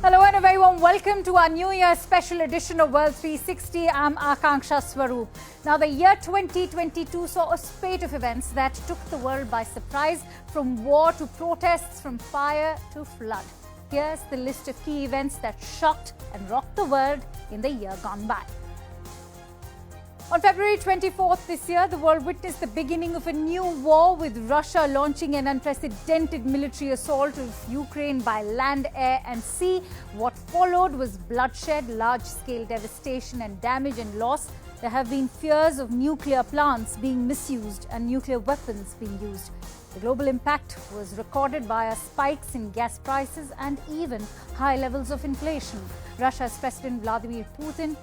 Hello and a very warm welcome to our New Year special edition of World 360. I'm Akanksha Swaroop. Now, the year 2022 saw a spate of events that took the world by surprise, from war to protests, from fire to flood. Here's the list of key events that shocked and rocked the world in the year gone by. On February 24th this year, the world witnessed the beginning of a new war, with Russia launching an unprecedented military assault of Ukraine by land, air and sea. What followed was bloodshed, large-scale devastation and damage and loss. There have been fears of nuclear plants being misused and nuclear weapons being used. The global impact was recorded via spikes in gas prices and even high levels of inflation. Russia's President Vladimir Putin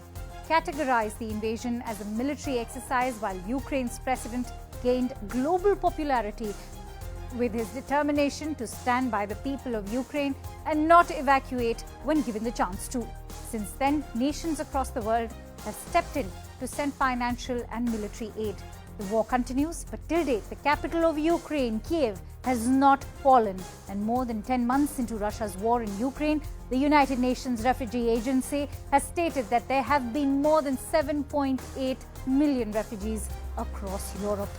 categorized the invasion as a military exercise, while Ukraine's president gained global popularity with his determination to stand by the people of Ukraine and not evacuate when given the chance to. Since then, nations across the world have stepped in to send financial and military aid. The war continues, but till date, the capital of Ukraine, Kiev, has not fallen. And more than 10 months into Russia's war in Ukraine, the United Nations Refugee Agency has stated that there have been more than 7.8 million refugees across Europe.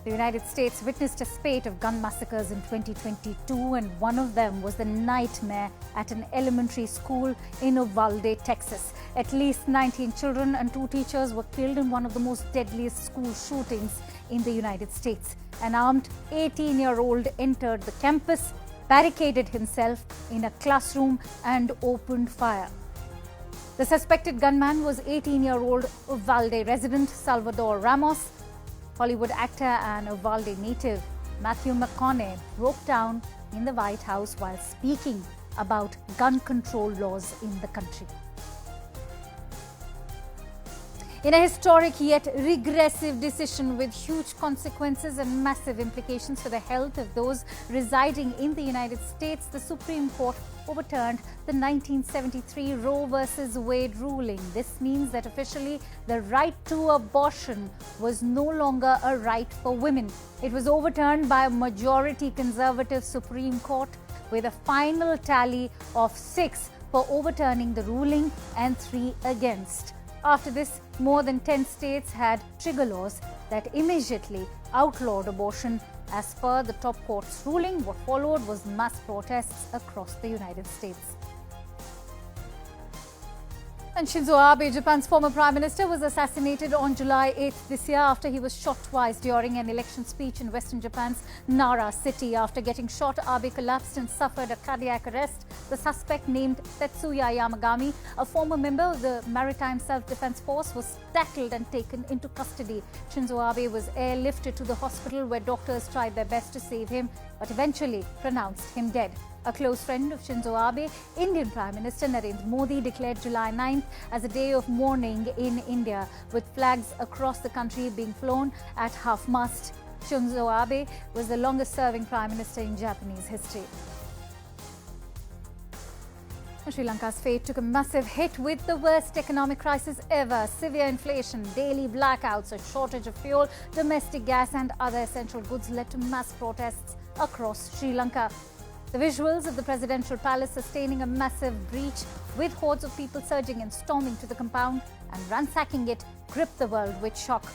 The United States witnessed a spate of gun massacres in 2022, and one of them was the nightmare at an elementary school in Uvalde, Texas. At least 19 children and 2 teachers were killed in one of the most deadliest school shootings in the United States. An armed 18-year-old entered the campus, barricaded himself in a classroom and opened fire. The suspected gunman was 18-year-old Uvalde resident Salvador Ramos. Hollywood actor and Uvalde native Matthew McConaughey broke down in the White House while speaking about gun control laws in the country. In a historic yet regressive decision with huge consequences and massive implications for the health of those residing in the United States, the Supreme Court overturned the 1973 Roe versus Wade ruling. This means that officially the right to abortion was no longer a right for women. It was overturned by a majority conservative Supreme Court, with a final tally of 6 for overturning the ruling and 3 against. After this, more than 10 states had trigger laws that immediately outlawed abortion. As per the top court's ruling, what followed was mass protests across the United States. And Shinzo Abe, Japan's former Prime Minister, was assassinated on July 8th this year after he was shot twice during an election speech in western Japan's Nara city. After getting shot, Abe collapsed and suffered a cardiac arrest. The suspect, named Tetsuya Yamagami, a former member of the Maritime Self-Defense Force, was tackled and taken into custody. Shinzo Abe was airlifted to the hospital, where doctors tried their best to save him, but eventually pronounced him dead. A close friend of Shinzo Abe, Indian Prime Minister Narendra Modi, declared July 9th as a day of mourning in India, with flags across the country being flown at half-mast. Shinzo Abe was the longest-serving Prime Minister in Japanese history. Sri Lanka's fate took a massive hit with the worst economic crisis ever. Severe inflation, daily blackouts, a shortage of fuel, domestic gas and other essential goods led to mass protests across Sri Lanka. The visuals of the presidential palace sustaining a massive breach, with hordes of people surging and storming to the compound and ransacking it, gripped the world with shock.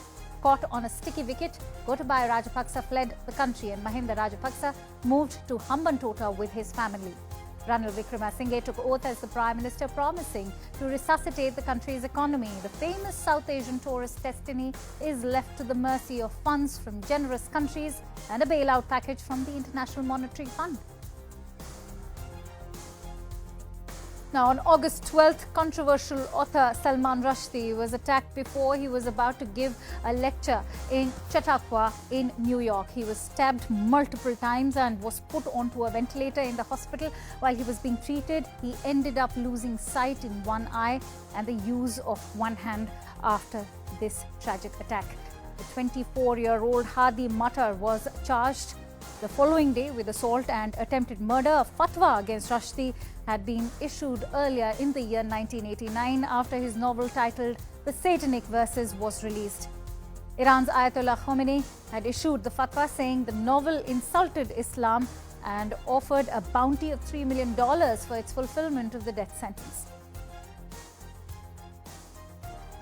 Caught on a sticky wicket, Gotabaya Rajapaksa fled the country and Mahinda Rajapaksa moved to Hambantota with his family. Ranil Wickremesinghe took oath as the Prime Minister, promising to resuscitate the country's economy. The famous South Asian tourist destiny is left to the mercy of funds from generous countries and a bailout package from the International Monetary Fund. Now, on August 12th, controversial author Salman Rushdie was attacked before he was about to give a lecture in Chautauqua in New York. He was stabbed multiple times and was put onto a ventilator in the hospital. While he was being treated, he ended up losing sight in one eye and the use of one hand after this tragic attack. The 24-year-old Hadi Matar was charged the following day with assault and attempted murder. A fatwa against Rushdie had been issued earlier in the year 1989 after his novel titled The Satanic Verses was released. Iran's Ayatollah Khomeini had issued the fatwa saying the novel insulted Islam and offered a bounty of $3 million for its fulfillment of the death sentence.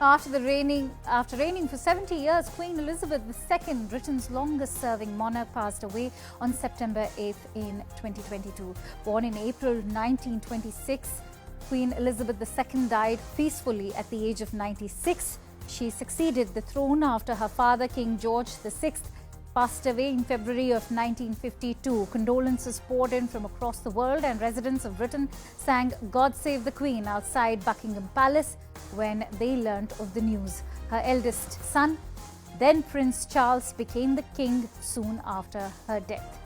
After reigning for 70 years, Queen Elizabeth II, Britain's longest-serving monarch, passed away on September 8 in 2022. Born in April 1926, Queen Elizabeth II died peacefully at the age of 96. She succeeded the throne after her father, King George VI, passed away in February of 1952. Condolences poured in from across the world, and residents of Britain sang "God Save the Queen" outside Buckingham Palace when they learnt of the news. Her eldest son, then Prince Charles, became the king soon after her death.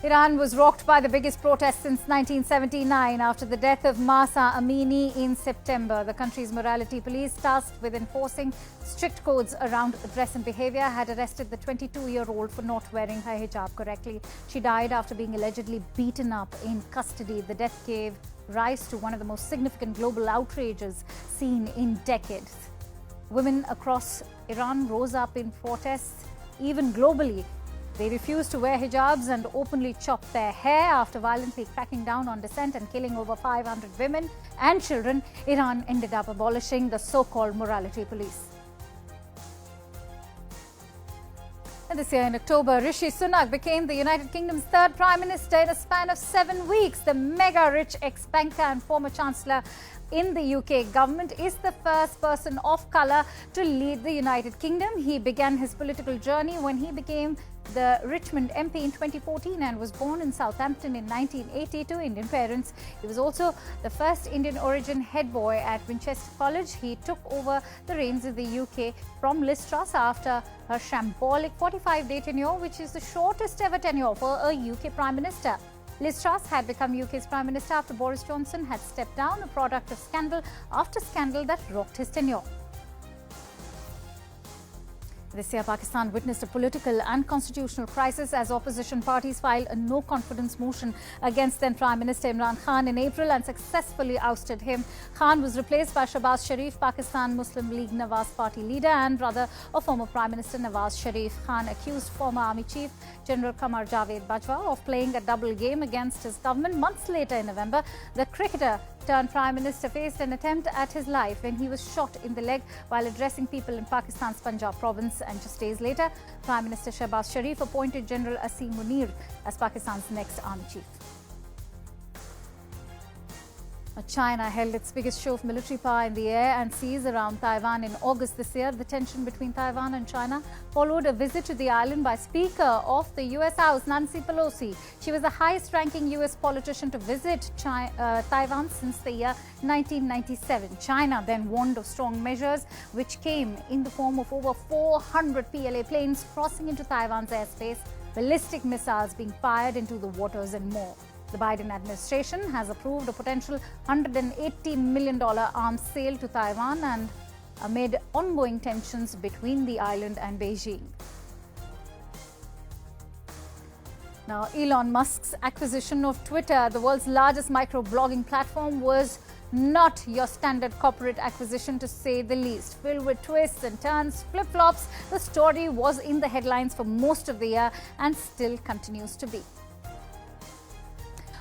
Iran was rocked by the biggest protest since 1979 after the death of Mahsa Amini in September. The country's morality police, tasked with enforcing strict codes around dress and behavior, had arrested the 22-year-old for not wearing her hijab correctly. She died after being allegedly beaten up in custody. The death gave rise to one of the most significant global outrages seen in decades. Women across Iran rose up in protests, even globally. They refused to wear hijabs and openly chopped their hair. After violently cracking down on dissent and killing over 500 women and children, Iran ended up abolishing the so-called morality police. And this year in October, Rishi Sunak became the United Kingdom's third Prime Minister in a span of 7 weeks. The mega-rich ex-banker and former Chancellor in the UK government is the first person of colour to lead the United Kingdom. He began his political journey when he became the Richmond MP in 2014 and was born in Southampton in 1980 to Indian parents. He was also the first Indian origin head boy at Winchester College. He took over the reins of the UK from Liz Truss after her shambolic 45-day tenure, which is the shortest ever tenure for a UK Prime Minister. Liz Truss had become UK's Prime Minister after Boris Johnson had stepped down, a product of scandal after scandal that rocked his tenure. This year, Pakistan witnessed a political and constitutional crisis as opposition parties filed a no-confidence motion against then Prime Minister Imran Khan in April and successfully ousted him. Khan was replaced by Shahbaz Sharif, Pakistan Muslim League Nawaz Party leader and brother of former Prime Minister Nawaz Sharif. Khan accused former Army Chief General Qamar Javed Bajwa of playing a double game against his government. Months later in November, the cricketer turned Prime Minister faced an attempt at his life when he was shot in the leg while addressing people in Pakistan's Punjab province. And just days later, Prime Minister Shahbaz Sharif appointed General Asim Munir as Pakistan's next army chief. China held its biggest show of military power in the air and seas around Taiwan in August this year. The tension between Taiwan and China followed a visit to the island by Speaker of the US House, Nancy Pelosi. She was the highest-ranking US politician to visit Taiwan since the year 1997. China then warned of strong measures, which came in the form of over 400 PLA planes crossing into Taiwan's airspace, ballistic missiles being fired into the waters and more. The Biden administration has approved a potential $180 million arms sale to Taiwan and amid ongoing tensions between the island and Beijing. Now, Elon Musk's acquisition of Twitter, the world's largest microblogging platform, was not your standard corporate acquisition, to say the least. Filled with twists and turns, flip-flops, the story was in the headlines for most of the year and still continues to be.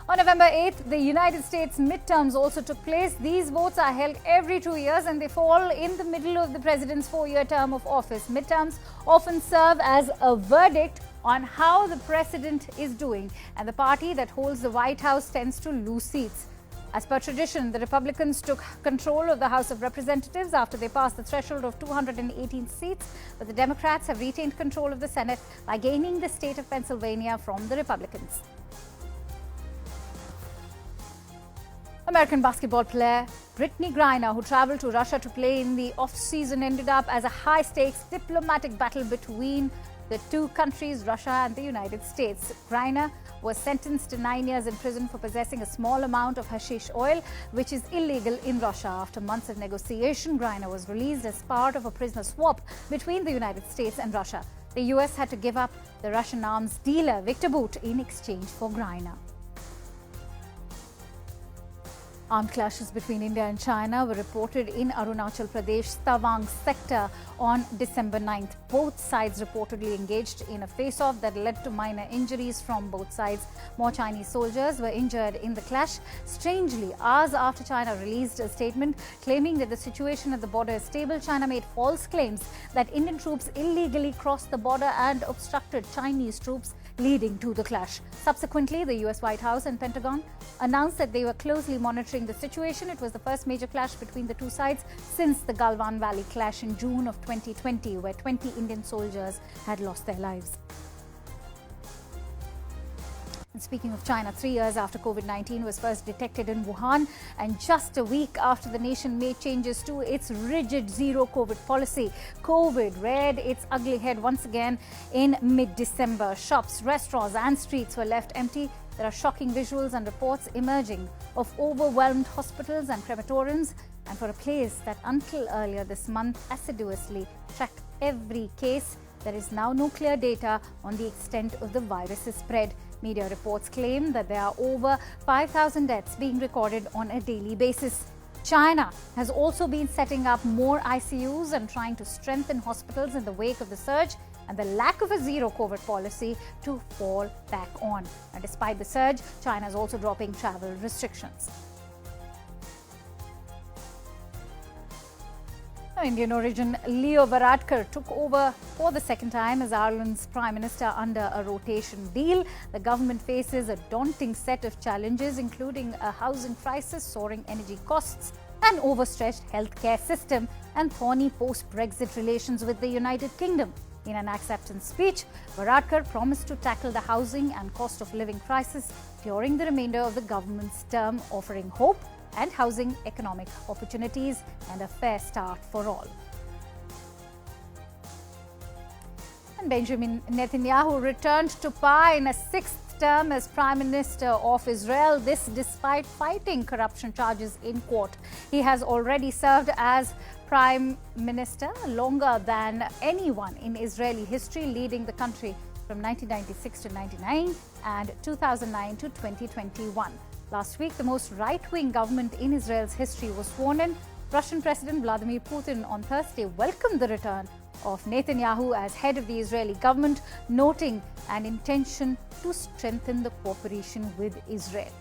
On November 8th, the United States midterms also took place. These votes are held every 2 years and they fall in the middle of the president's 4-year term of office. Midterms often serve as a verdict on how the president is doing, and the party that holds the White House tends to lose seats. As per tradition, the Republicans took control of the House of Representatives after they passed the threshold of 218 seats, but the Democrats have retained control of the Senate by gaining the state of Pennsylvania from the Republicans. American basketball player Brittney Griner, who traveled to Russia to play in the off-season, ended up as a high-stakes diplomatic battle between the two countries, Russia and the United States. Griner was sentenced to 9 years in prison for possessing a small amount of hashish oil, which is illegal in Russia. After months of negotiation, Griner was released as part of a prisoner swap between the United States and Russia. The US had to give up the Russian arms dealer Victor Bout in exchange for Griner. Armed clashes between India and China were reported in Arunachal Pradesh Tawang sector on December 9th. Both sides reportedly engaged in a face-off that led to minor injuries from both sides. More Chinese soldiers were injured in the clash. Strangely, hours after China released a statement claiming that the situation at the border is stable, China made false claims that Indian troops illegally crossed the border and obstructed Chinese troops, leading to the clash. Subsequently, the US White House and Pentagon announced that they were closely monitoring the situation. It was the first major clash between the two sides since the Galwan Valley clash in June of 2020, where 20 Indian soldiers had lost their lives. And speaking of China, 3 years after COVID-19 was first detected in Wuhan, and just a week after the nation made changes to its rigid zero-COVID policy, COVID reared its ugly head once again in mid-December. Shops, restaurants and streets were left empty. There are shocking visuals and reports emerging of overwhelmed hospitals and crematoriums, and for a place that until earlier this month assiduously tracked every case, there is now no clear data on the extent of the virus's spread. Media reports claim that there are over 5,000 deaths being recorded on a daily basis. China has also been setting up more ICUs and trying to strengthen hospitals in the wake of the surge and the lack of a zero-COVID policy to fall back on. And despite the surge, China is also dropping travel restrictions. Indian origin Leo Varadkar took over for the second time as Ireland's Prime Minister under a rotation deal. The government faces a daunting set of challenges, including a housing crisis, soaring energy costs, an overstretched healthcare system, and thorny post-Brexit relations with the United Kingdom. In an acceptance speech, Varadkar promised to tackle the housing and cost of living crisis during the remainder of the government's term, offering hope and housing economic opportunities and a fair start for all. And Benjamin Netanyahu returned to power in a sixth term as Prime Minister of Israel, this despite fighting corruption charges in court. He has already served as Prime Minister longer than anyone in Israeli history, leading the country from 1996 to 99 and 2009 to 2021. Last week, the most right-wing government in Israel's history was sworn in. Russian President Vladimir Putin on Thursday welcomed the return of Netanyahu as head of the Israeli government, noting an intention to strengthen the cooperation with Israel.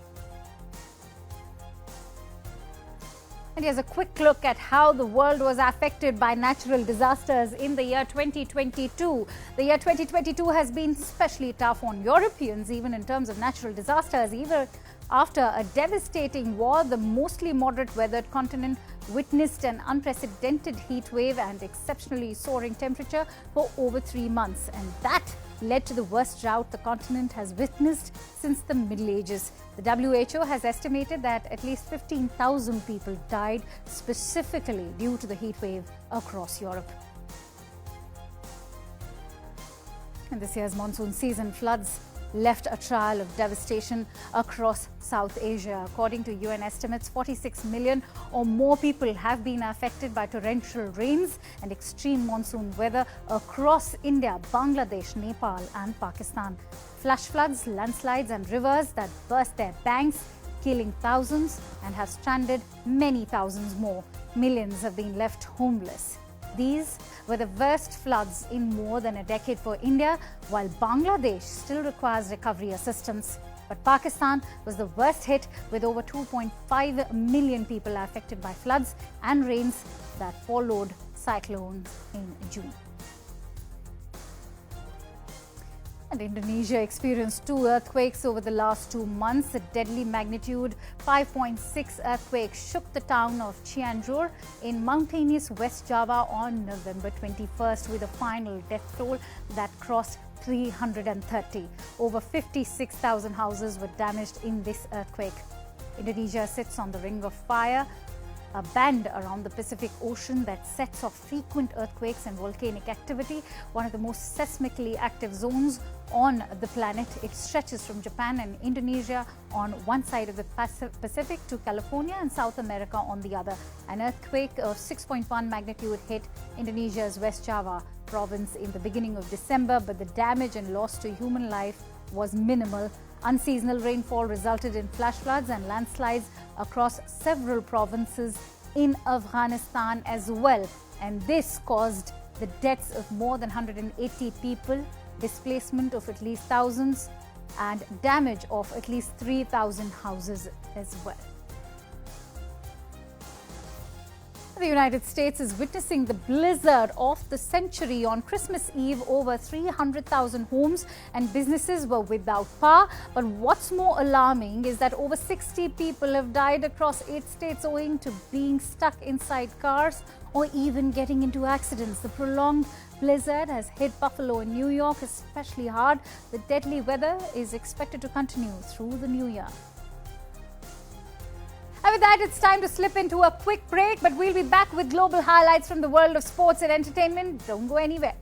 And here's a quick look at how the world was affected by natural disasters in the year 2022. The year 2022 has been especially tough on Europeans, even in terms of natural disasters. Even after a devastating war, the mostly moderate weathered continent witnessed an unprecedented heat wave and exceptionally soaring temperature for over 3 months. And that led to the worst drought the continent has witnessed since the Middle Ages. The WHO has estimated that at least 15,000 people died specifically due to the heat wave across Europe. And this year's monsoon season floods left a trail of devastation across South Asia. According to UN estimates, 46 million or more people have been affected by torrential rains and extreme monsoon weather across India, Bangladesh, Nepal and Pakistan. Flash floods, landslides and rivers that burst their banks, killing thousands and have stranded many thousands more. Millions have been left homeless. These were the worst floods in more than a decade for India, while Bangladesh still requires recovery assistance. But Pakistan was the worst hit, with over 2.5 million people affected by floods and rains that followed cyclones in June. And Indonesia experienced 2 earthquakes over the last 2 months. A deadly magnitude 5.6 earthquake shook the town of Cianjur in mountainous West Java on November 21st, with a final death toll that crossed 330. Over 56,000 houses were damaged in this earthquake. Indonesia sits on the Ring of Fire, a band around the Pacific Ocean that sets off frequent earthquakes and volcanic activity, one of the most seismically active zones on the planet. It stretches from Japan and Indonesia on one side of the Pacific to California and South America on the other. An earthquake of 6.1 magnitude hit Indonesia's West Java province in the beginning of December, but the damage and loss to human life was minimal. Unseasonal rainfall resulted in flash floods and landslides across several provinces in Afghanistan as well. And this caused the deaths of more than 180 people, displacement of at least thousands, and damage of at least 3,000 houses as well. The United States is witnessing the blizzard of the century. On Christmas Eve, over 300,000 homes and businesses were without power. But what's more alarming is that over 60 people have died across 8 states owing to being stuck inside cars or even getting into accidents. The prolonged blizzard has hit Buffalo and New York especially hard. The deadly weather is expected to continue through the new year. And with that, it's time to slip into a quick break, but we'll be back with global highlights from the world of sports and entertainment. Don't go anywhere.